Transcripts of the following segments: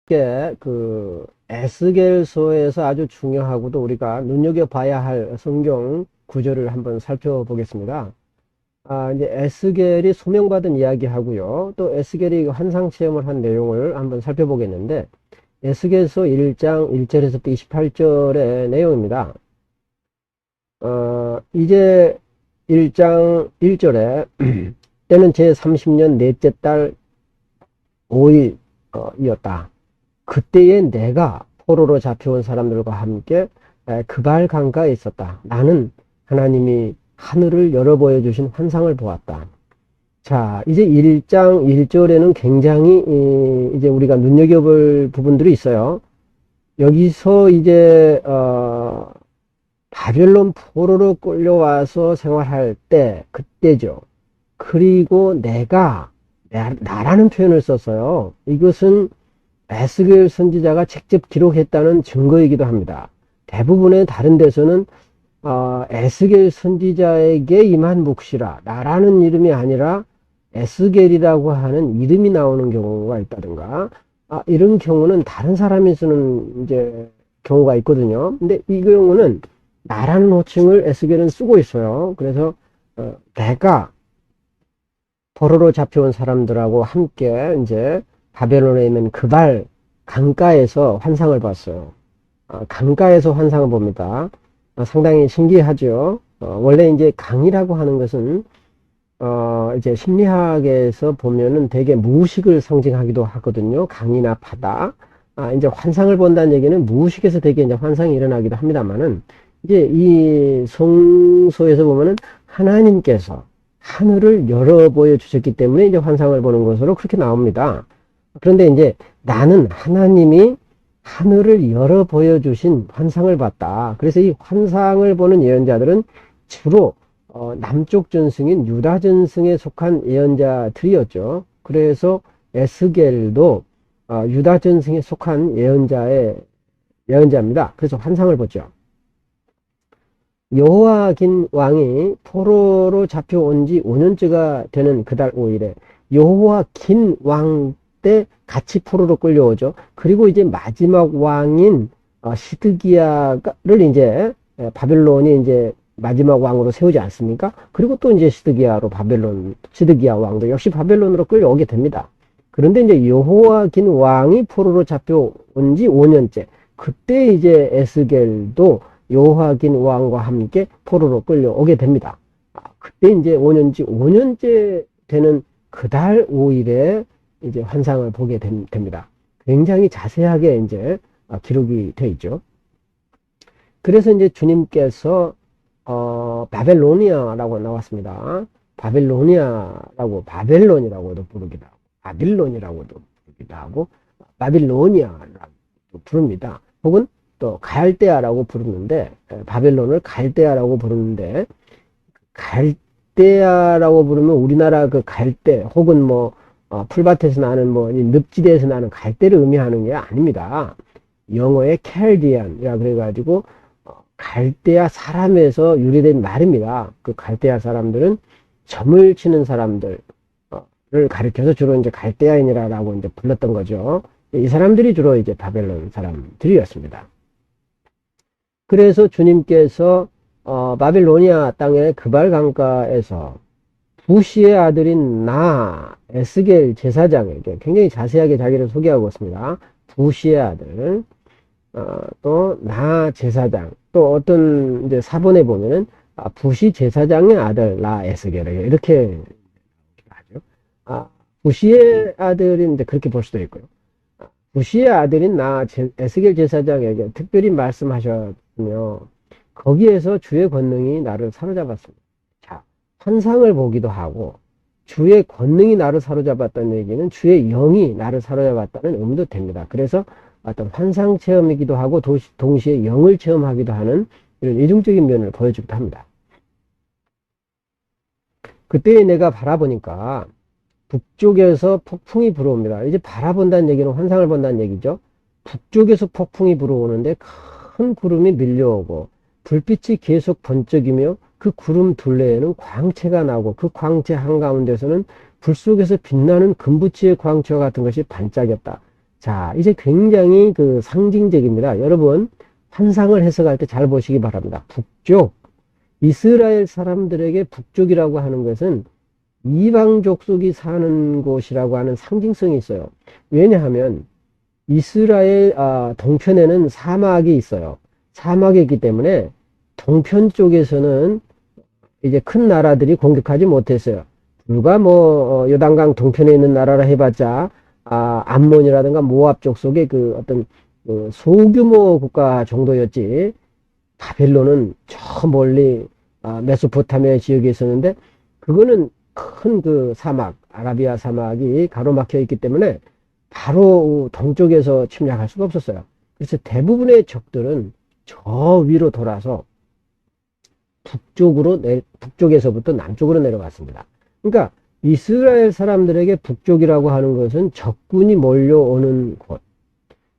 그 에스겔서에서 아주 중요하고도 우리가 눈여겨봐야 할 성경 구절을 한번 살펴보겠습니다. 이제 에스겔이 소명받은 이야기하고요. 또 에스겔이 환상 체험을 한 내용을 한번 살펴보겠는데, 에스겔서 1장 1절에서부터 28절의 내용입니다. 이제 1장 1절에 때는 제30년 넷째 달 5일 이었다. 그때에 내가 포로로 잡혀온 사람들과 함께 그발 강가에 있었다. 나는 하나님이 하늘을 열어 보여주신 환상을 보았다. 자, 이제 1장 1절에는 굉장히 이제 우리가 눈여겨볼 부분들이 있어요. 여기서 이제 바벨론 포로로 끌려와서 생활할 때 그때죠. 그리고 내가 나라는 표현을 썼어요. 이것은 에스겔 선지자가 직접 기록했다는 증거이기도 합니다. 대부분의 다른 데서는 에스겔 선지자에게 임한 묵시라, 나라는 이름이 아니라 에스겔이라고 하는 이름이 나오는 경우가 있다든가, 이런 경우는 다른 사람이 쓰는 이제 경우가 있거든요. 근데 이 경우는 나라는 호칭을 에스겔은 쓰고 있어요. 그래서 내가 포로로 잡혀온 사람들하고 함께 이제 바벨론에 있는 그발 강가에서 환상을 봤어요. 강가에서 환상을 봅니다. 상당히 신기하죠. 원래 이제 강이라고 하는 것은 이제 심리학에서 보면은 되게 무의식을 상징하기도 하거든요. 강이나 바다. 이제 환상을 본다는 얘기는 무의식에서 되게 이제 환상이 일어나기도 합니다만은, 이제 이 성소에서 보면은 하나님께서 하늘을 열어 보여 주셨기 때문에 이제 환상을 보는 것으로 그렇게 나옵니다. 그런데 이제 나는 하나님이 하늘을 열어 보여주신 환상을 봤다. 그래서 이 환상을 보는 예언자들은 주로 남쪽 전승인 유다 전승에 속한 예언자들이었죠. 그래서 에스겔도 유다 전승에 속한 예언자입니다. 그래서 환상을 보죠. 여호와긴 왕이 포로로 잡혀온 지 5년째가 되는 그달 5일에 여호와긴 왕 때 같이 포로로 끌려오죠. 그리고 이제 마지막 왕인 시드기야를 이제 바벨론이 이제 마지막 왕으로 세우지 않습니까? 그리고 또 이제 시드기야 왕도 역시 바벨론으로 끌려오게 됩니다. 그런데 이제 여호와긴 왕이 포로로 잡혀온 지 5년째. 그때 이제 에스겔도 여호와긴 왕과 함께 포로로 끌려오게 됩니다. 그때 이제 5년째 되는 그달 5일에 이제 환상을 보게 됩니다. 굉장히 자세하게 이제 기록이 되어 있죠. 그래서 이제 주님께서 바벨로니아라고 나왔습니다. 바벨론이라고도 부르기도 하고, 바빌론이라고도 부르기도 하고, 바빌로니아라고 부릅니다. 혹은 또 갈대아라고 부르는데, 바벨론을 갈대아라고 부르는데, 갈대아라고 부르면 우리나라 그 갈대 혹은 뭐 풀밭에서 나는 뭐 늪지대에서 나는 갈대를 의미하는 게 아닙니다. 영어의 캘디안이라 그래가지고 갈대아 사람에서 유래된 말입니다. 그 갈대아 사람들은 점을 치는 사람들을 가리켜서 주로 이제 갈대아인이라고 이제 불렀던 거죠. 이 사람들이 주로 이제 바벨론 사람들이었습니다. 그래서 주님께서 바빌로니아 땅의 그발 강가에서 부시의 아들인 에스겔 제사장에게 굉장히 자세하게 자기를 소개하고 있습니다. 부시의 아들, 또 제사장, 또 어떤 이제 사본에 보면은 부시 제사장의 아들 에스겔에게 이렇게 하죠. 부시의 아들인데 그렇게 볼 수도 있고요. 부시의 아들인 에스겔 제사장에게 특별히 말씀하셨으며 거기에서 주의 권능이 나를 사로잡았습니다. 자, 환상을 보기도 하고 주의 권능이 나를 사로잡았다는 얘기는 주의 영이 나를 사로잡았다는 의미도 됩니다. 그래서 어떤 환상 체험이기도 하고 동시에 영을 체험하기도 하는 이런 이중적인 면을 보여주기도 합니다. 그때 내가 바라보니까 북쪽에서 폭풍이 불어옵니다. 이제 바라본다는 얘기는 환상을 본다는 얘기죠. 북쪽에서 폭풍이 불어오는데 큰 구름이 밀려오고 불빛이 계속 번쩍이며 그 구름 둘레에는 광채가 나고 그 광채 한가운데서는 불 속에서 빛나는 금붙이의 광채와 같은 것이 반짝였다. 자, 이제 굉장히 그 상징적입니다. 여러분, 환상을 해석할 때 잘 보시기 바랍니다. 북쪽, 이스라엘 사람들에게 북쪽이라고 하는 것은 이방 족속이 사는 곳이라고 하는 상징성이 있어요. 왜냐하면 이스라엘 동편에는 사막이 있어요. 사막이 있기 때문에 동편 쪽에서는 이제 큰 나라들이 공격하지 못했어요. 불과 뭐 요단강 동편에 있는 나라라 해봤자 암몬이라든가 모압 족속의 그 어떤 그 소규모 국가 정도였지. 바벨론은 저 멀리 메소포타미아 지역에 있었는데 그거는 큰 그 사막, 아라비아 사막이 가로막혀 있기 때문에 바로 동쪽에서 침략할 수가 없었어요. 그래서 대부분의 적들은 저 위로 돌아서 북쪽에서부터 남쪽으로 내려갔습니다. 그러니까 이스라엘 사람들에게 북쪽이라고 하는 것은 적군이 몰려오는 곳,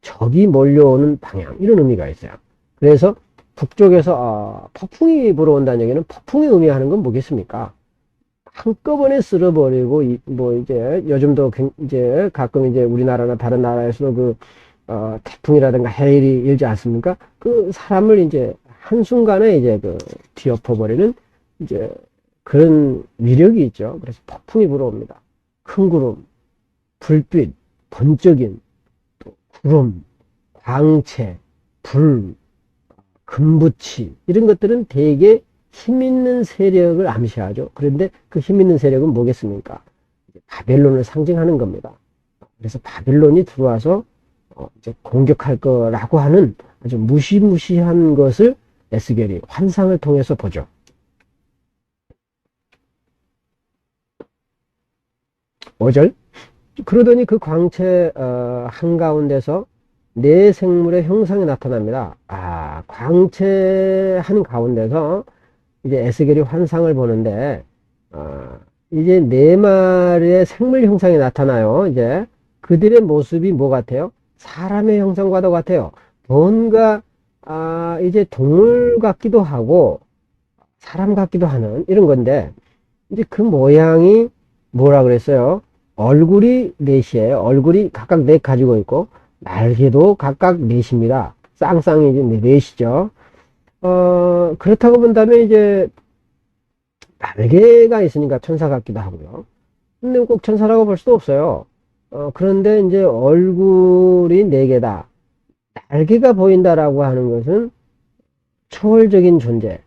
적이 몰려오는 방향, 이런 의미가 있어요. 그래서 북쪽에서 폭풍이 불어온다는 얘기는 폭풍이 의미하는 건 뭐겠습니까? 한꺼번에 쓸어버리고 뭐 이제 요즘도 이제 가끔 이제 우리나라나 다른 나라에서도 그 태풍이라든가 해일이 일지 않습니까? 그 사람을 이제 한순간에 이제 그 뒤엎어버리는 이제 그런 위력이 있죠. 그래서 폭풍이 불어옵니다. 큰 구름, 불빛, 번쩍인 또 구름, 광채, 불, 금붙이 이런 것들은 대개 힘있는 세력을 암시하죠. 그런데 그 힘있는 세력은 뭐겠습니까? 바벨론을 상징하는 겁니다. 그래서 바벨론이 들어와서 이제 공격할 거라고 하는 아주 무시무시한 것을 에스겔이 환상을 통해서 보죠. 5절. 그러더니 그 광채 한가운데서 네 생물의 형상이 나타납니다. 광채 한가운데서 이제 에스겔이 환상을 보는데 이제 네 마리의 생물 형상이 나타나요. 이제 그들의 모습이 뭐 같아요? 사람의 형상과도 같아요. 뭔가 이제 동물 같기도 하고 사람 같기도 하는 이런 건데 이제 그 모양이 뭐라 그랬어요? 얼굴이 넷이에요. 얼굴이 각각 넷 가지고 있고 날개도 각각 넷입니다. 쌍쌍이 이제 넷이죠. 그렇다고 본다면 이제 날개가 있으니까 천사 같기도 하고요. 근데 꼭 천사라고 볼 수도 없어요. 그런데 이제 얼굴이 네 개다. 날개가 보인다라고 하는 것은 초월적인 존재,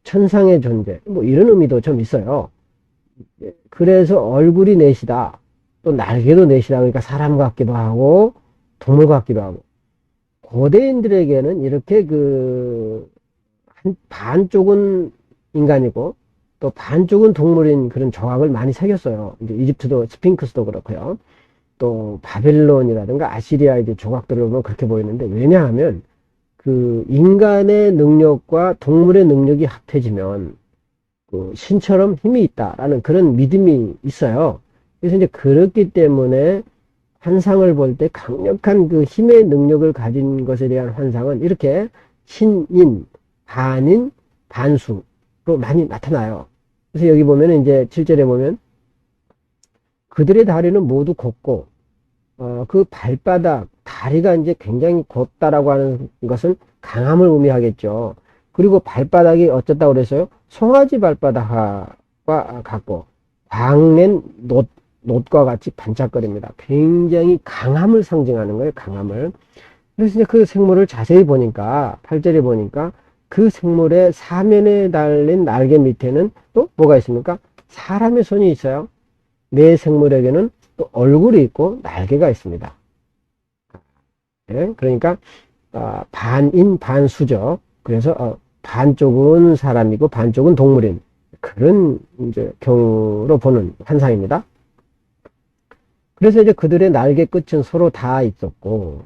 천상의 존재, 뭐 이런 의미도 좀 있어요. 그래서 얼굴이 넷이다. 또 날개도 넷이다. 그러니까 사람 같기도 하고 동물 같기도 하고. 고대인들에게는 이렇게 반쪽은 인간이고 또 반쪽은 동물인 그런 조각을 많이 새겼어요. 이제 이집트도 스핑크스도 그렇고요. 또 바벨론이라든가 아시리아 이제 조각들을 보면 그렇게 보이는데 왜냐하면 그 인간의 능력과 동물의 능력이 합해지면 그 신처럼 힘이 있다라는 그런 믿음이 있어요. 그래서 이제 그렇기 때문에 환상을 볼 때 강력한 그 힘의 능력을 가진 것에 대한 환상은 이렇게 신인, 반인, 반수로 많이 나타나요. 그래서 여기 보면 이제 7절에 보면 그들의 다리는 모두 곱고 그 발바닥, 다리가 이제 굉장히 곱다라고 하는 것은 강함을 의미하겠죠. 그리고 발바닥이 어쩌다고 그랬어요? 송아지 발바닥과 같고 광낸 놋과 같이 반짝거립니다. 굉장히 강함을 상징하는 거예요. 강함을. 그래서 이제 그 생물을 자세히 보니까 8절에 보니까 그 생물의 사면에 달린 날개 밑에는 또 뭐가 있습니까? 사람의 손이 있어요. 내 생물에게는 또 얼굴이 있고 날개가 있습니다. 네? 그러니까 반인 반수죠. 그래서 반쪽은 사람이고 반쪽은 동물인 그런 이제 경우로 보는 환상입니다. 그래서 이제 그들의 날개 끝은 서로 다 있었고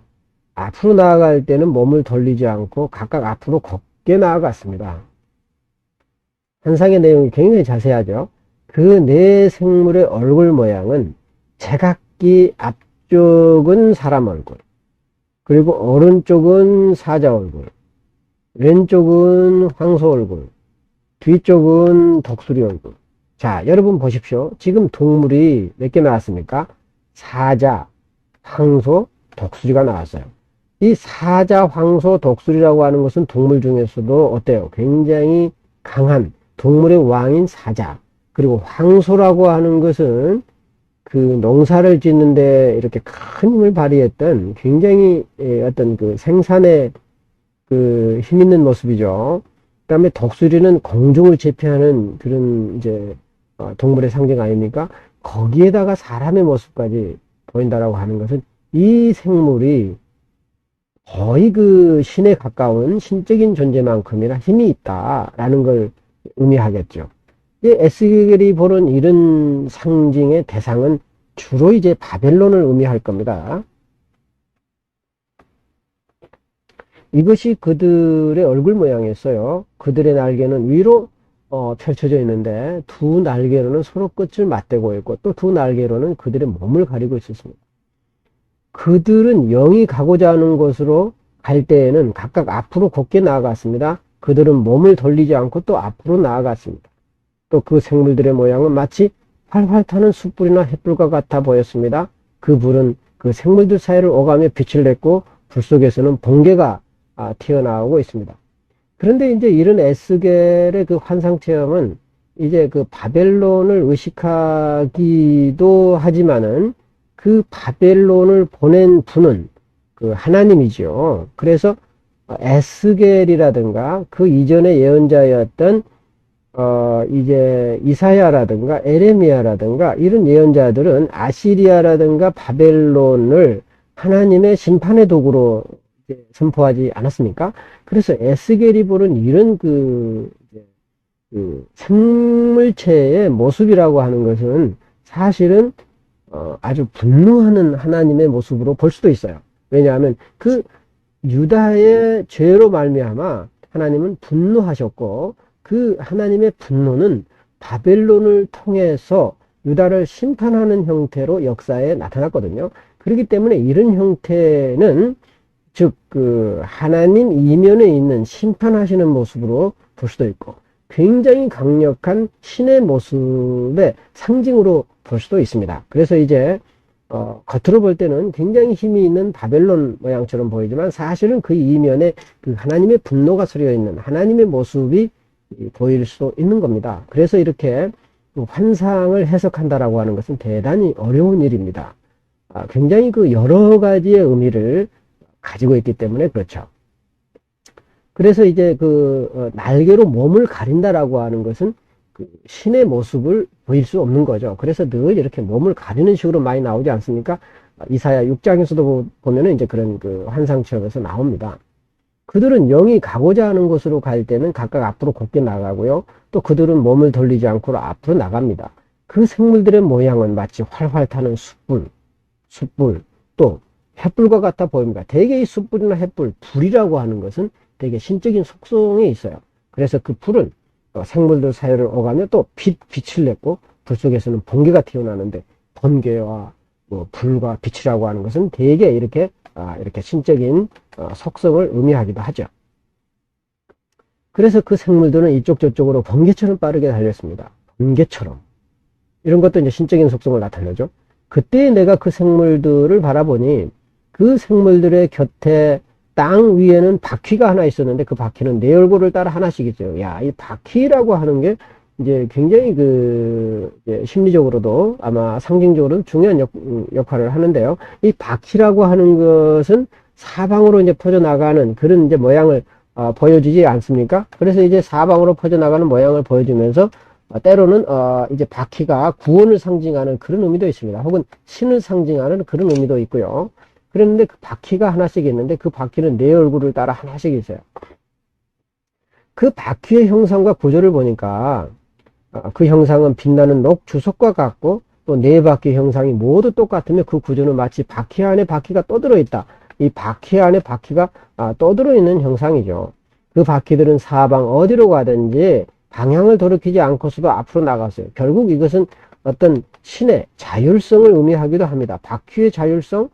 앞으로 나아갈 때는 몸을 돌리지 않고 각각 앞으로 걷게 나아갔습니다. 환상의 내용이 굉장히 자세하죠. 그 네 생물의 얼굴 모양은 제각기 앞쪽은 사람 얼굴, 그리고 오른쪽은 사자 얼굴, 왼쪽은 황소 얼굴, 뒤쪽은 독수리 얼굴. 자, 여러분 보십시오. 지금 동물이 몇 개 나왔습니까? 사자, 황소, 독수리가 나왔어요. 이 사자, 황소, 독수리라고 하는 것은 동물 중에서도 어때요? 굉장히 강한 동물의 왕인 사자, 그리고 황소라고 하는 것은 그 농사를 짓는데 이렇게 큰 힘을 발휘했던 굉장히 어떤 그 생산에 그 힘 있는 모습이죠. 그다음에 독수리는 공중을 제패하는 그런 이제 동물의 상징 아닙니까? 거기에다가 사람의 모습까지 보인다라고 하는 것은 이 생물이 거의 그 신에 가까운 신적인 존재만큼이나 힘이 있다라는 걸 의미하겠죠. 에스겔이 보는 이런 상징의 대상은 주로 이제 바벨론을 의미할 겁니다. 이것이 그들의 얼굴 모양이었어요. 그들의 날개는 위로 펼쳐져 있는데 두 날개로는 서로 끝을 맞대고 있고 또 두 날개로는 그들의 몸을 가리고 있었습니다. 그들은 영이 가고자 하는 곳으로 갈 때에는 각각 앞으로 곧게 나아갔습니다. 그들은 몸을 돌리지 않고 또 앞으로 나아갔습니다. 또 그 생물들의 모양은 마치 활활 타는 숯불이나 횃불과 같아 보였습니다. 그 불은 그 생물들 사이를 오가며 빛을 냈고 불 속에서는 번개가 튀어나오고 있습니다. 그런데 이제 이런 에스겔의 그 환상 체험은 이제 그 바벨론을 의식하기도 하지만은 그 바벨론을 보낸 분은 그 하나님이죠. 그래서 에스겔이라든가 그 이전의 예언자였던 이제 이사야라든가 에레미야라든가 이런 예언자들은 아시리아라든가 바벨론을 하나님의 심판의 도구로 선포하지 않았습니까? 그래서 에스겔이 보는 이런 그 생물체의 모습이라고 하는 것은 사실은 아주 분노하는 하나님의 모습으로 볼 수도 있어요. 왜냐하면 그 유다의 죄로 말미암아 하나님은 분노하셨고 그 하나님의 분노는 바벨론을 통해서 유다를 심판하는 형태로 역사에 나타났거든요. 그렇기 때문에 이런 형태는 즉 그 하나님 이면에 있는 심판하시는 모습으로 볼 수도 있고 굉장히 강력한 신의 모습의 상징으로 볼 수도 있습니다. 그래서 이제 겉으로 볼 때는 굉장히 힘이 있는 바벨론 모양처럼 보이지만 사실은 그 이면에 그 하나님의 분노가 서려 있는 하나님의 모습이 보일 수도 있는 겁니다. 그래서 이렇게 환상을 해석한다라고 하는 것은 대단히 어려운 일입니다. 굉장히 그 여러 가지의 의미를 가지고 있기 때문에 그렇죠. 그래서 이제 그 날개로 몸을 가린다라고 하는 것은 그 신의 모습을 보일 수 없는 거죠. 그래서 늘 이렇게 몸을 가리는 식으로 많이 나오지 않습니까? 이사야 6장에서도 보면은 이제 그런 그 환상처럼에서 나옵니다. 그들은 영이 가고자 하는 곳으로 갈 때는 각각 앞으로 곧게 나가고요. 또 그들은 몸을 돌리지 않고 앞으로 나갑니다. 그 생물들의 모양은 마치 활활 타는 숯불, 또 횃불과 같아 보입니다. 대개 이 숯불이나 횃불, 불이라고 하는 것은 되게 신적인 속성이 있어요. 그래서 그 불은 생물들 사이를 오가며 또 빛을 냈고 불 속에서는 번개가 튀어나오는데 번개와 뭐 불과 빛이라고 하는 것은 대개 이렇게 신적인 속성을 의미하기도 하죠. 그래서 그 생물들은 이쪽 저쪽으로 번개처럼 빠르게 달렸습니다. 번개처럼. 이런 것도 이제 신적인 속성을 나타내죠. 그때 내가 그 생물들을 바라보니 그 생물들의 곁에 땅 위에는 바퀴가 하나 있었는데 그 바퀴는 내 얼굴을 따라 하나씩 있어요. 야, 이 바퀴라고 하는 게 이제 굉장히 심리적으로도 아마 상징적으로도 중요한 역할을 하는데요. 이 바퀴라고 하는 것은 사방으로 이제 퍼져나가는 그런 이제 모양을 보여주지 않습니까? 그래서 이제 사방으로 퍼져나가는 모양을 보여주면서 때로는 이제 바퀴가 구원을 상징하는 그런 의미도 있습니다. 혹은 신을 상징하는 그런 의미도 있고요. 그런데 그 바퀴가 하나씩 있는데 그 바퀴는 내 얼굴을 따라 하나씩 있어요. 그 바퀴의 형상과 구조를 보니까 그 형상은 빛나는 녹 주석과 같고 또 네 바퀴 형상이 모두 똑같으며 그 구조는 마치 바퀴 안에 바퀴가 떠들어 있다. 이 바퀴 안에 바퀴가 떠들어 있는 형상이죠. 그 바퀴들은 사방 어디로 가든지 방향을 돌이키지 않고서도 앞으로 나갔어요. 결국 이것은 어떤 신의 자율성을 의미하기도 합니다. 바퀴의 자율성,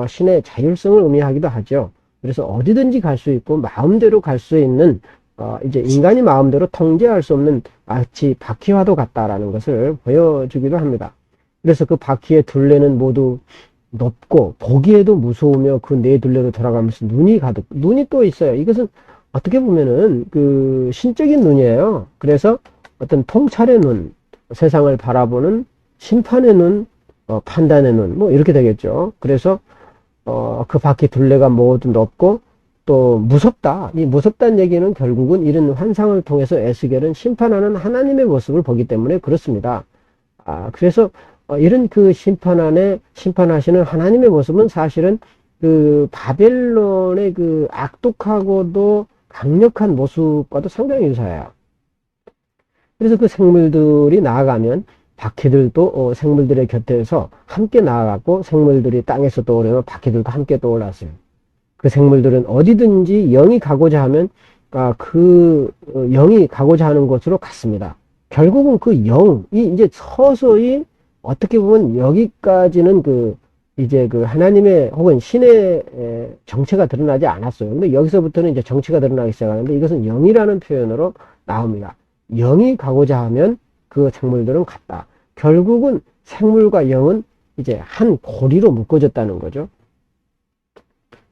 신의 자율성을 의미하기도 하죠. 그래서 어디든지 갈 수 있고 마음대로 갈 수 있는 이제 인간이 마음대로 통제할 수 없는 마치 바퀴와도 같다라는 것을 보여주기도 합니다. 그래서 그 바퀴의 둘레는 모두 높고 보기에도 무서우며 그 네 둘레로 돌아가면서 눈이 가득, 눈이 또 있어요. 이것은 어떻게 보면은 그 신적인 눈이에요. 그래서 어떤 통찰의 눈, 세상을 바라보는 심판의 눈, 판단의 눈, 뭐 이렇게 되겠죠. 그래서 그 바퀴 둘레가 모두 높고 또 무섭다. 이 무섭다는 얘기는 결국은 이런 환상을 통해서 에스겔은 심판하는 하나님의 모습을 보기 때문에 그렇습니다. 그래서 이런 그 심판하시는 하나님의 모습은 사실은 그 바벨론의 그 악독하고도 강력한 모습과도 상당히 유사해요. 그래서 그 생물들이 나아가면 바퀴들도 생물들의 곁에서 함께 나아갔고, 생물들이 땅에서 떠오르면 바퀴들도 함께 떠올랐어요. 그 생물들은 어디든지 영이 가고자 하면 그 영이 가고자 하는 곳으로 갔습니다. 결국은 그 영이 이제 서서히 어떻게 보면 여기까지는 이제 그 하나님의 혹은 신의 정체가 드러나지 않았어요. 근데 여기서부터는 이제 정체가 드러나기 시작하는데, 이것은 영이라는 표현으로 나옵니다. 영이 가고자 하면 그 생물들은 갔다. 결국은 생물과 영은 이제 한 고리로 묶어졌다는 거죠.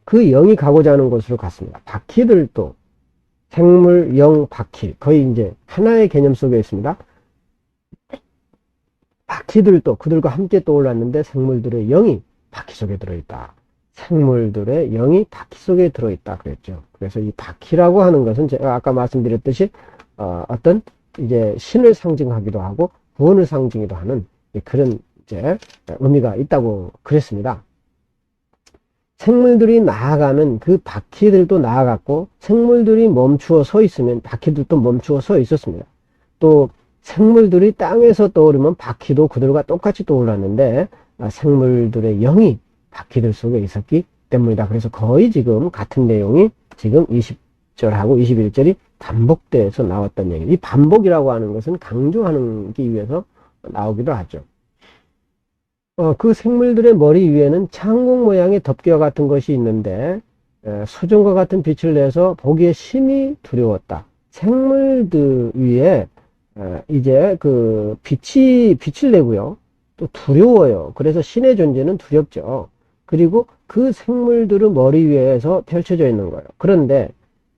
그 영이 가고자 하는 곳으로 갔습니다. 바퀴들도 생물, 영, 바퀴 거의 이제 하나의 개념 속에 있습니다. 바퀴들도 그들과 함께 떠올랐는데 생물들의 영이 바퀴 속에 들어있다. 생물들의 영이 바퀴 속에 들어있다 그랬죠. 그래서 이 바퀴라고 하는 것은 제가 아까 말씀드렸듯이 어떤 이제 신을 상징하기도 하고 구원을 상징하기도 하는 그런 이제 의미가 있다고 그랬습니다. 생물들이 나아가면 그 바퀴들도 나아갔고, 생물들이 멈추어 서 있으면 바퀴들도 멈추어 서 있었습니다. 또 생물들이 땅에서 떠오르면 바퀴도 그들과 똑같이 떠올랐는데, 생물들의 영이 바퀴들 속에 있었기 때문이다. 그래서 거의 지금 같은 내용이 지금 20절하고 21절이 반복돼서 나왔던 얘기. 이 반복이라고 하는 것은 강조하기 위해서 나오기도 하죠. 그 생물들의 머리 위에는 창공 모양의 덮개와 같은 것이 있는데 수정과 같은 빛을 내서 보기에 심히 두려웠다. 생물들 위에 이제 그 빛을 내고요. 또 두려워요. 그래서 신의 존재는 두렵죠. 그리고 그 생물들은 머리 위에서 펼쳐져 있는 거예요. 그런데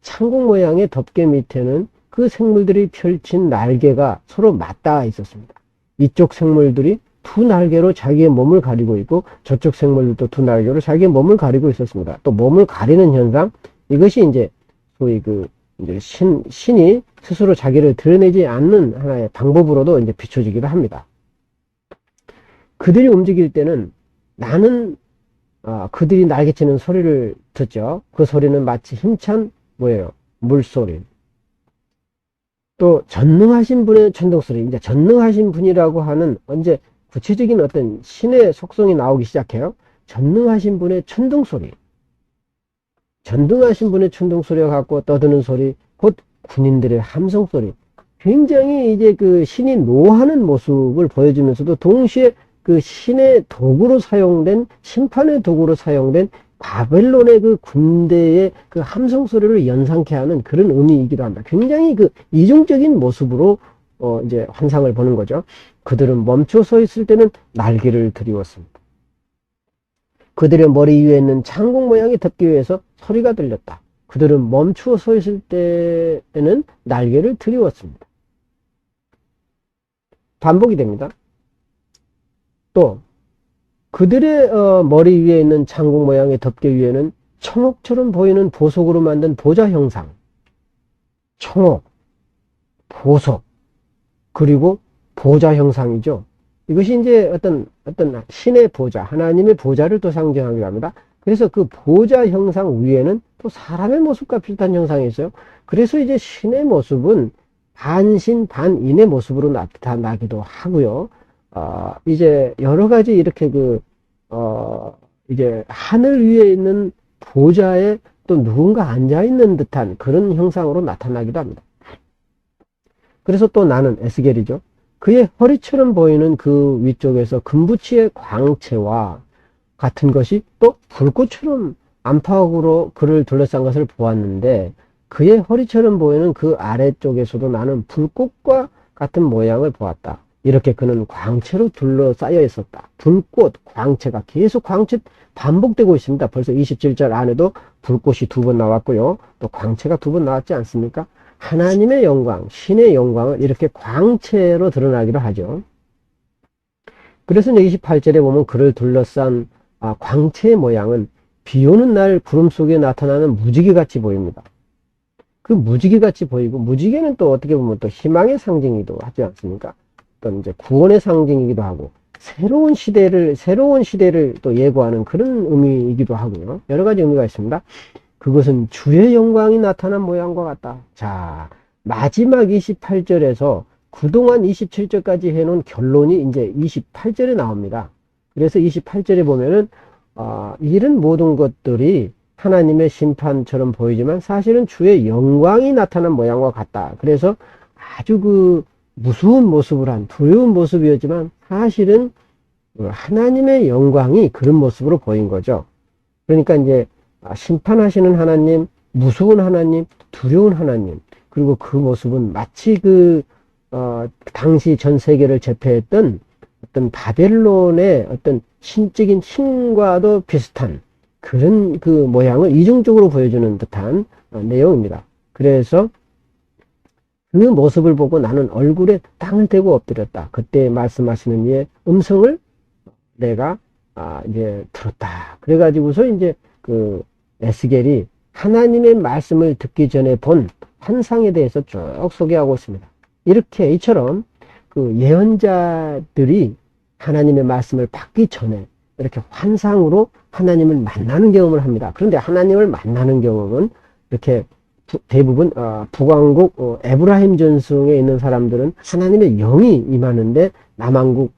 창공 모양의 덮개 밑에는 그 생물들이 펼친 날개가 서로 맞닿아 있었습니다. 이쪽 생물들이 두 날개로 자기의 몸을 가리고 있고, 저쪽 생물들도 두 날개로 자기의 몸을 가리고 있었습니다. 또 몸을 가리는 현상, 이것이 이제 소위 이제 신이 스스로 자기를 드러내지 않는 하나의 방법으로도 이제 비춰지기도 합니다. 그들이 움직일 때는 나는 그들이 날개치는 소리를 듣죠. 그 소리는 마치 힘찬 뭐예요? 물소리. 또 전능하신 분의 천둥소리. 이제 전능하신 분이라고 하는 언제 구체적인 어떤 신의 속성이 나오기 시작해요. 전능하신 분의 천둥소리. 전능하신 분의 천둥소리가 갖고 떠드는 소리, 곧 군인들의 함성소리. 굉장히 이제 그 신이 노하는 모습을 보여주면서도 동시에 그 신의 도구로 사용된, 심판의 도구로 사용된 바벨론의 그 군대의 그 함성소리를 연상케 하는 그런 의미이기도 합니다. 굉장히 그 이중적인 모습으로 이제 환상을 보는 거죠. 그들은 멈춰 서 있을 때는 날개를 드리웠습니다. 그들의 머리 위에 있는 창공 모양의 덮개 위에서 소리가 들렸다. 그들은 멈추어 서 있을 때에는 날개를 드리웠습니다. 반복이 됩니다. 또 그들의 머리 위에 있는 창공 모양의 덮개 위에는 청옥처럼 보이는 보석으로 만든 보좌 형상, 청옥, 보석, 그리고 보좌 형상이죠. 이것이 이제 어떤 신의 보좌, 하나님의 보좌를 또 상징하기도 합니다. 그래서 그 보좌 형상 위에는 또 사람의 모습과 비슷한 형상이 있어요. 그래서 이제 신의 모습은 반신 반인의 모습으로 나타나기도 하고요. 이제 여러 가지 이렇게 이제 하늘 위에 있는 보좌에 또 누군가 앉아있는 듯한 그런 형상으로 나타나기도 합니다. 그래서 또 나는 에스겔이죠. 그의 허리처럼 보이는 그 위쪽에서 금부치의 광채와 같은 것이 또 불꽃처럼 안팎으로 그를 둘러싼 것을 보았는데, 그의 허리처럼 보이는 그 아래쪽에서도 나는 불꽃과 같은 모양을 보았다. 이렇게 그는 광채로 둘러싸여 있었다. 불꽃, 광채가 계속 광채 반복되고 있습니다. 벌써 27절 안에도 불꽃이 2번 나왔고요. 또 광채가 2번 나왔지 않습니까? 하나님의 영광, 신의 영광을 이렇게 광채로 드러나기로 하죠. 그래서 28절에 보면 그를 둘러싼 광채의 모양은 비 오는 날 구름 속에 나타나는 무지개 같이 보입니다. 그 무지개 같이 보이고, 무지개는 또 어떻게 보면 또 희망의 상징이기도 하지 않습니까? 또 이제 구원의 상징이기도 하고, 새로운 시대를 또 예고하는 그런 의미이기도 하고요. 여러 가지 의미가 있습니다. 그것은 주의 영광이 나타난 모양과 같다. 자, 마지막 28절에서 그동안 27절까지 해놓은 결론이 이제 28절에 나옵니다. 그래서 28절에 보면은, 이런 모든 것들이 하나님의 심판처럼 보이지만 사실은 주의 영광이 나타난 모양과 같다. 그래서 아주 그 무서운 모습을 한 두려운 모습이었지만 사실은 하나님의 영광이 그런 모습으로 보인 거죠. 그러니까 이제 심판하시는 하나님, 무서운 하나님, 두려운 하나님, 그리고 그 모습은 마치 당시 전 세계를 제패했던 어떤 바벨론의 어떤 신적인 신과도 비슷한 그런 그 모양을 이중적으로 보여주는 듯한 내용입니다. 그래서 그 모습을 보고 나는 얼굴에 땅을 대고 엎드렸다. 그때 말씀하시는 이의 음성을 내가 이제 들었다. 그래가지고서 이제 그 에스겔이 하나님의 말씀을 듣기 전에 본 환상에 대해서 쭉 소개하고 있습니다. 이렇게 이처럼 그 예언자들이 하나님의 말씀을 받기 전에 이렇게 환상으로 하나님을 만나는 경험을 합니다. 그런데 하나님을 만나는 경험은 이렇게 대부분 북왕국 에브라임 전승에 있는 사람들은 하나님의 영이 임하는데, 남왕국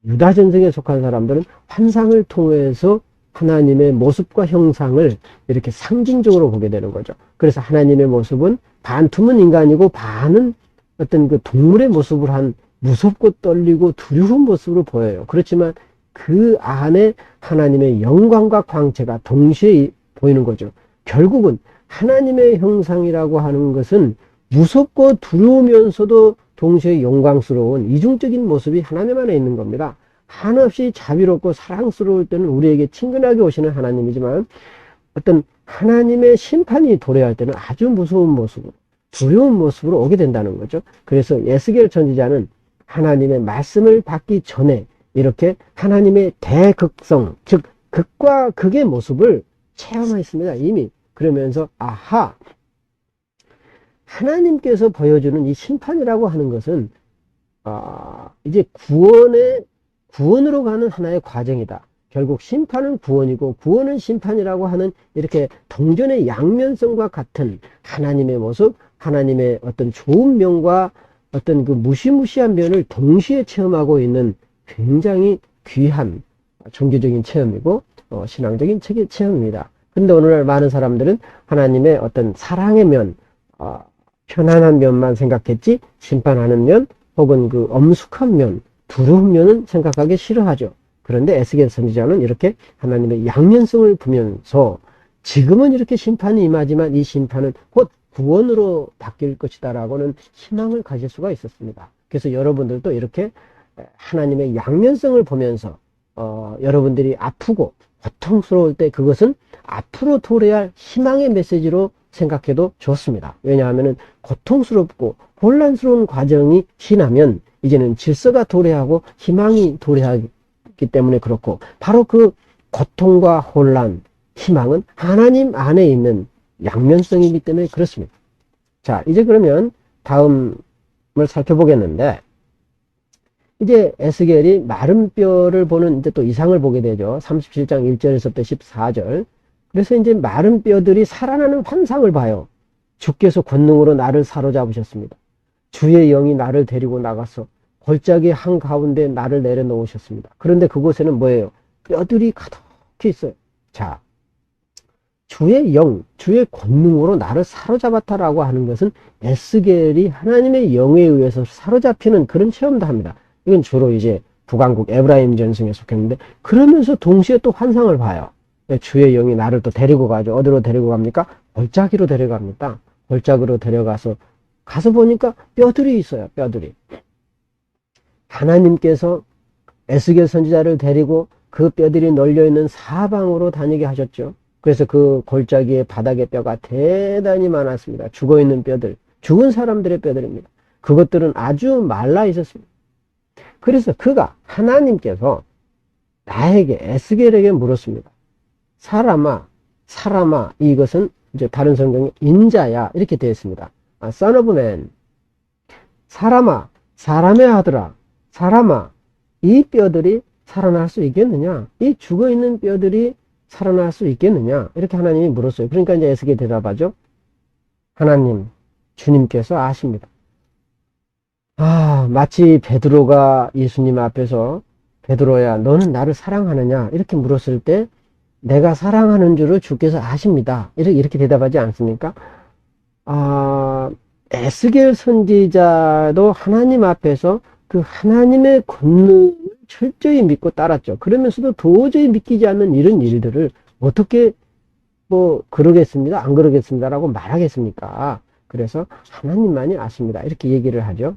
유다 전승에 속한 사람들은 환상을 통해서 하나님의 모습과 형상을 이렇게 상징적으로 보게 되는 거죠. 그래서 하나님의 모습은 반투는 인간이고 반은 어떤 그 동물의 모습을 한 무섭고 떨리고 두려운 모습으로 보여요. 그렇지만 그 안에 하나님의 영광과 광채가 동시에 보이는 거죠. 결국은 하나님의 형상이라고 하는 것은 무섭고 두려우면서도 동시에 영광스러운 이중적인 모습이 하나님 안에 있는 겁니다. 한없이 자비롭고 사랑스러울 때는 우리에게 친근하게 오시는 하나님이지만, 어떤 하나님의 심판이 도래할 때는 아주 무서운 모습으로, 두려운 모습으로 오게 된다는 거죠. 그래서 에스겔 선지자는 하나님의 말씀을 받기 전에 이렇게 하나님의 대극성, 즉 극과 극의 모습을 체험했습니다. 이미. 그러면서 아하, 하나님께서 보여주는 이 심판이라고 하는 것은 이제 구원으로 가는 하나의 과정이다. 결국 심판은 구원이고 구원은 심판이라고 하는 이렇게 동전의 양면성과 같은 하나님의 모습, 하나님의 어떤 좋은 면과 어떤 그 무시무시한 면을 동시에 체험하고 있는 굉장히 귀한 종교적인 체험이고 신앙적인 체험입니다. 근데 오늘날 많은 사람들은 하나님의 어떤 사랑의 면, 편안한 면만 생각했지 심판하는 면 혹은 그 엄숙한 면, 두려운 면은 생각하기 싫어하죠. 그런데 에스겔 선지자는 이렇게 하나님의 양면성을 보면서 지금은 이렇게 심판이 임하지만 이 심판은 곧 구원으로 바뀔 것이다 라고는 희망을 가질 수가 있었습니다. 그래서 여러분들도 이렇게 하나님의 양면성을 보면서 여러분들이 아프고 고통스러울 때 그것은 앞으로 도래할 희망의 메시지로 생각해도 좋습니다. 왜냐하면 고통스럽고 혼란스러운 과정이 지나면 이제는 질서가 도래하고 희망이 도래하기 때문에 그렇고, 바로 그 고통과 혼란, 희망은 하나님 안에 있는 양면성이기 때문에 그렇습니다. 자, 이제 그러면 다음을 살펴보겠는데, 이제 에스겔이 마른 뼈를 보는 이제 또 이상을 보게 되죠. 37장 1절에서부터 14절. 그래서 이제 마른 뼈들이 살아나는 환상을 봐요. 주께서 권능으로 나를 사로잡으셨습니다. 주의 영이 나를 데리고 나가서 골짜기 한가운데 나를 내려놓으셨습니다. 그런데 그곳에는 뭐예요? 뼈들이 가득히 있어요. 자, 주의 영, 주의 권능으로 나를 사로잡았다라고 하는 것은 에스겔이 하나님의 영에 의해서 사로잡히는 그런 체험도 합니다. 이건 주로 이제 북왕국 에브라임 전승에 속했는데, 그러면서 동시에 또 환상을 봐요. 주의 영이 나를 또 데리고 가죠. 어디로 데리고 갑니까? 골짜기로 데려갑니다. 골짜기로 데려가서 가서 보니까 뼈들이 있어요. 뼈들이. 하나님께서 에스겔 선지자를 데리고 그 뼈들이 널려있는 사방으로 다니게 하셨죠. 그래서 그 골짜기의 바닥의 뼈가 대단히 많았습니다. 죽어있는 뼈들, 죽은 사람들의 뼈들입니다. 그것들은 아주 말라 있었습니다. 그래서 그가 하나님께서 나에게 에스겔에게 물었습니다. 사람아, 사람아, 이것은 이제 다른 성경에 인자야 이렇게 되어 있습니다. Son of man, 사람아, 사람의 아들아, 사람아, 이 뼈들이 살아날 수 있겠느냐? 이 죽어있는 뼈들이 살아날 수 있겠느냐? 이렇게 하나님이 물었어요. 그러니까 이제 에스겔이 대답하죠. 하나님, 주님께서 아십니다. 마치 베드로가 예수님 앞에서 베드로야, 너는 나를 사랑하느냐? 이렇게 물었을 때 내가 사랑하는 줄을 주께서 아십니다. 이렇게 대답하지 않습니까? 에스겔 선지자도 하나님 앞에서 그 하나님의 권능을 철저히 믿고 따랐죠. 그러면서도 도저히 믿기지 않는 이런 일들을 어떻게 그러겠습니다, 안 그러겠습니다라고 말하겠습니까? 그래서 하나님만이 아십니다. 이렇게 얘기를 하죠.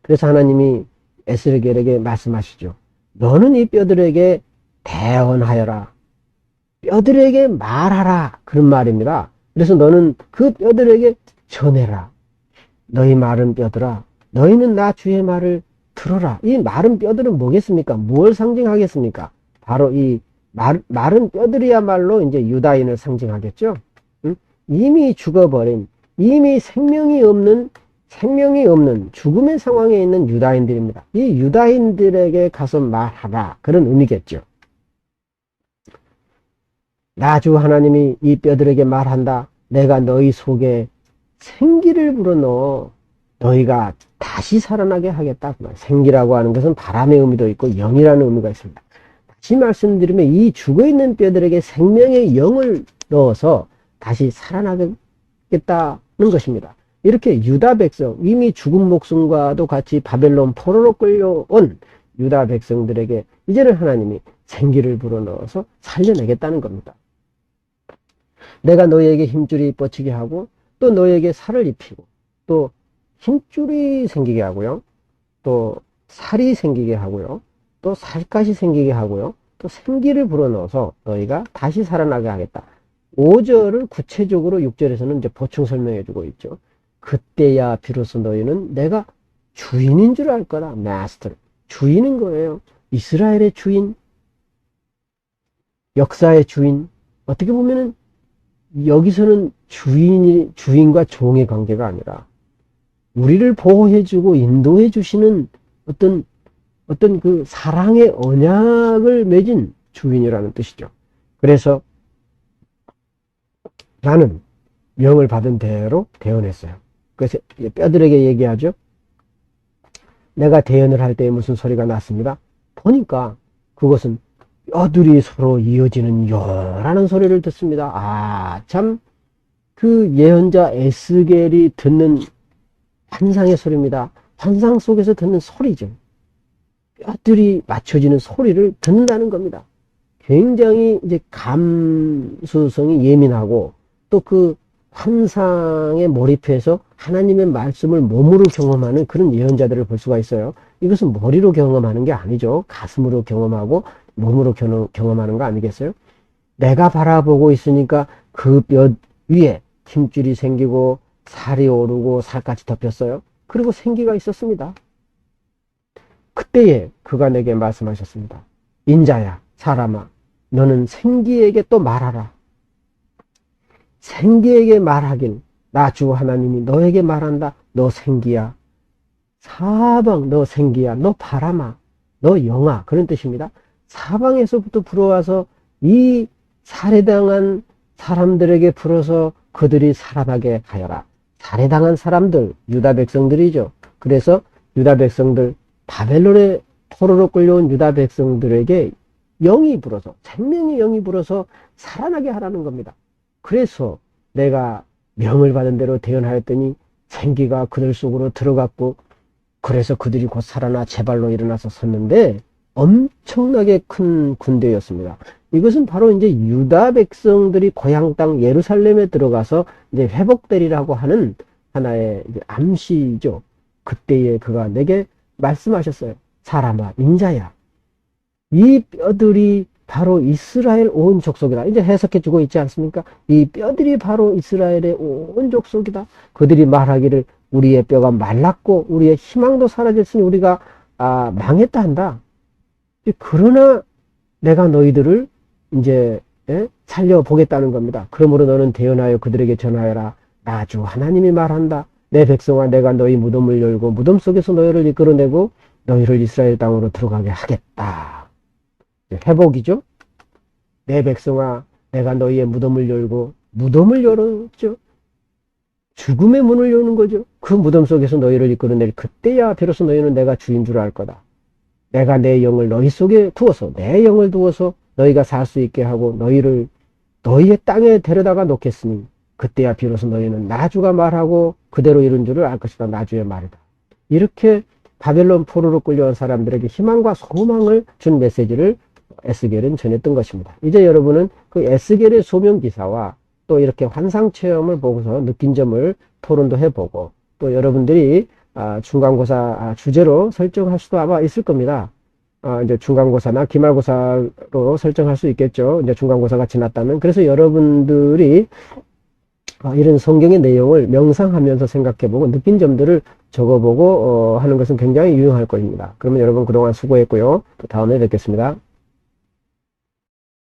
그래서 하나님이 에스겔에게 말씀하시죠. 너는 이 뼈들에게 대언하여라. 뼈들에게 말하라. 그런 말입니다. 그래서 너는 그 뼈들에게 전해라. 너희 마른 뼈들아, 너희는 나 주의 말을 들어라. 이 마른 뼈들은 뭐겠습니까? 무엇을 상징하겠습니까? 바로 이 마른 뼈들이야말로 이제 유다인을 상징하겠죠. 응? 이미 죽어버린, 이미 생명이 없는 죽음의 상황에 있는 유다인들입니다. 이 유다인들에게 가서 말하라. 그런 의미겠죠. 나 주 하나님이 이 뼈들에게 말한다. 내가 너희 속에 생기를 불어넣어 너희가 다시 살아나게 하겠다. 생기라고 하는 것은 바람의 의미도 있고 영이라는 의미가 있습니다. 다시 말씀드리면 이 죽어있는 뼈들에게 생명의 영을 넣어서 다시 살아나겠다는 것입니다. 이렇게 유다 백성, 이미 죽은 목숨과도 같이 바벨론 포로로 끌려온 유다 백성들에게 이제는 하나님이 생기를 불어넣어서 살려내겠다는 겁니다. 내가 너희에게 힘줄이 뻗치게 하고 또 너희에게 살을 입히고 또 힘줄이 생기게 하고요. 또 살이 생기게 하고요. 또 살갗이 생기게 하고요. 또 생기를 불어넣어서 너희가 다시 살아나게 하겠다. 5절을 구체적으로 6절에서는 이제 보충 설명해 주고 있죠. 그때야 비로소 너희는 내가 주인인 줄 알 거다. 마스터. 주인인 거예요. 이스라엘의 주인, 역사의 주인. 어떻게 보면은 여기서는 주인과 종의 관계가 아니라 우리를 보호해주고 인도해주시는 어떤 그 사랑의 언약을 맺은 주인이라는 뜻이죠. 그래서 나는 명을 받은 대로 대언했어요. 그래서 뼈들에게 얘기하죠. 내가 대언을 할 때 무슨 소리가 났습니다. 보니까 그것은 뼈들이 서로 이어지는 요라는 소리를 듣습니다. 참 그 예언자 에스겔이 듣는 환상의 소리입니다. 환상 속에서 듣는 소리죠. 뼈들이 맞춰지는 소리를 듣는다는 겁니다. 굉장히 이제 감수성이 예민하고 또 그 환상에 몰입해서 하나님의 말씀을 몸으로 경험하는 그런 예언자들을 볼 수가 있어요. 이것은 머리로 경험하는 게 아니죠. 가슴으로 경험하고 몸으로 경험하는 거 아니겠어요? 내가 바라보고 있으니까 그 뼈 위에 힘줄이 생기고 살이 오르고 살같이 덮였어요. 그리고 생기가 있었습니다. 그때에 그가 내게 말씀하셨습니다. 인자야, 사람아, 너는 생기에게 또 말하라. 생기에게 말하길 나 주 하나님이 너에게 말한다. 너 생기야. 사방 너 생기야. 너 바람아. 너 영아. 그런 뜻입니다. 사방에서부터 불어와서 이 살해당한 사람들에게 불어서 그들이 살아나게 하여라. 살해당한 사람들, 유다 백성들이죠. 그래서 유다 백성들, 바벨론의 포로로 끌려온 유다 백성들에게 영이 불어서, 생명의 영이 불어서 살아나게 하라는 겁니다. 그래서 내가 명을 받은 대로 대언하였더니 생기가 그들 속으로 들어갔고, 그래서 그들이 곧 살아나 제발로 일어나서 섰는데 엄청나게 큰 군대였습니다. 이것은 바로 이제 유다 백성들이 고향 땅 예루살렘에 들어가서 이제 회복되리라고 하는 하나의 이제 암시죠. 그때에 그가 내게 말씀하셨어요. 사람아, 인자야. 이 뼈들이 바로 이스라엘 온 족속이다. 이제 해석해주고 있지 않습니까? 이 뼈들이 바로 이스라엘의 온 족속이다. 그들이 말하기를 우리의 뼈가 말랐고 우리의 희망도 사라졌으니 우리가 망했다 한다. 그러나 내가 너희들을 이제 살려보겠다는 겁니다. 그러므로 너는 대언하여 그들에게 전하여라. 나 주 하나님이 말한다. 내 백성아, 내가 너희 무덤을 열고 무덤 속에서 너희를 이끌어내고 너희를 이스라엘 땅으로 들어가게 하겠다. 회복이죠. 내 백성아, 내가 너희의 무덤을 열고, 무덤을 열었죠. 죽음의 문을 여는 거죠. 그 무덤 속에서 너희를 이끌어낼 그때야 비로소 너희는 내가 주인 줄 알 거다. 내가 내 영을 너희 속에 두어서, 내 영을 두어서 너희가 살 수 있게 하고 너희를 너희의 땅에 데려다가 놓겠으니 그때야 비로소 너희는 나주가 말하고 그대로 이룬 줄을 알 것이다. 나주의 말이다. 이렇게 바벨론 포로로 끌려온 사람들에게 희망과 소망을 준 메시지를 에스겔은 전했던 것입니다. 이제 여러분은 그 에스겔의 소명기사와 또 이렇게 환상체험을 보고서 느낀 점을 토론도 해보고 또 여러분들이 중간고사 주제로 설정할 수도 아마 있을 겁니다. 이제 중간고사나 기말고사로 설정할 수 있겠죠. 이제 중간고사가 지났다면. 그래서 여러분들이 이런 성경의 내용을 명상하면서 생각해보고 느낀 점들을 적어보고 하는 것은 굉장히 유용할 것입니다. 그러면 여러분 그동안 수고했고요. 또 다음에 뵙겠습니다.